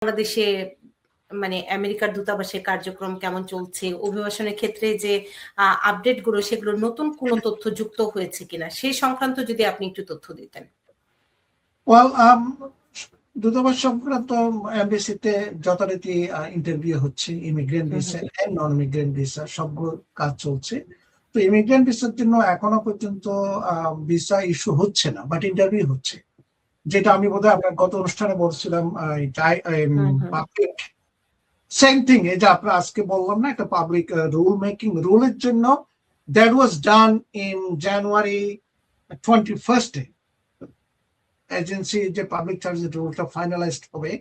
বাংলাদেশে মানে আমেরিকার দূতাবাসের কার্যক্রম কেমন চলছে, অভিবাসনের ক্ষেত্রে যে আপডেট গুলো সেগুলো নতুন কোনো তথ্য যুক্ত হয়েছে কিনা সেই সংক্রান্ত যদি আপনি একটু তথ্য দিতেন। দূতাবাস সংক্রান্ত এমবেসিতে যথারীতি ইন্টারভিউ হচ্ছে, immigrant visa and non immigrant visa সবগুলো কাজ চলছে। তো ইমিগ্রেন্ট ভিসার জন্য এখনো পর্যন্ত ভিসা ইস্যু হচ্ছে না, বাট ইন্টারভিউ হচ্ছে, যেটা আমি বোধহয় আপনার গত অনুষ্ঠানে বলছিলাম। পাবলিক সেম থিং, এই যে আপনার আজকে বললাম না, একটা পাবলিক রুল মেকিং, রুলের জন্য that was done in January 21 agency যে পাবলিক চার্জের রুলটা ফাইনালাইজড হবে।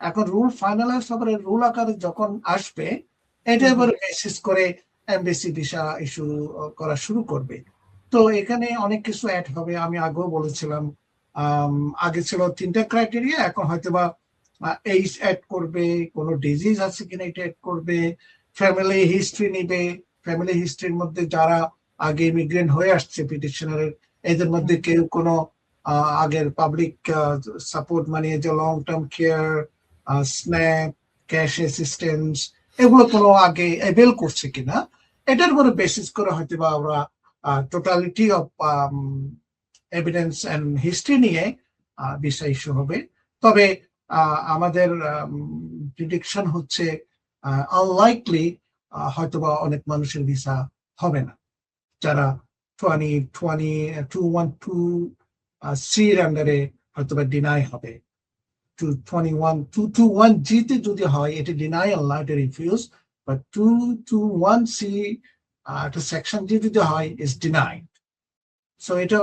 এখন রুল ফাইনালাইজ হবে, রুল আকারে যখন আসবে এটা এবার বেসিস করে এমবেসি ভিসা ইস্যু করা শুরু করবে। তো এখানে অনেক কিছু অ্যাড হবে। আমি আগেও বলেছিলাম, আগে ছিল 3টা ক্রাইটেরিয়া, এখন হয়তো বা এইজ অ্যাড করবে, কোনো ডিজিজ আছে কিনা এটা অ্যাড করবে, ফ্যামিলি হিস্ট্রি নিবে, ফ্যামিলি হিস্ট্রির মধ্যে যারা আগে ইমিগ্রেন্ট হয়ে আসছে পিটিশনারের, এদের মধ্যে কেউ কোনো আগের পাবলিক সাপোর্ট মানে যে long term care, SNAP, cash assistance, এগুলো কোনো আগে অ্যাভেল করছে কিনা, এটার উপরে বেসিস করে হয়তো বা ওরা totality of evidence and history নিয়ে ভিসা ইস্যু হবে। তবে আমাদের প্রিডিকশন হচ্ছে আনলাইকলি হয়তোবা অনেক মানুষের ভিসা হবে না, যারা 212C আন্ডারে হয়তোবা ডিনাই হবে। 221G তে যদি হয় এটা ডিনায়াল না, এটা রিফিউজ, বাট 221C একটা সেকশন যদি হয় ইজ ডিনাইড। সো এটা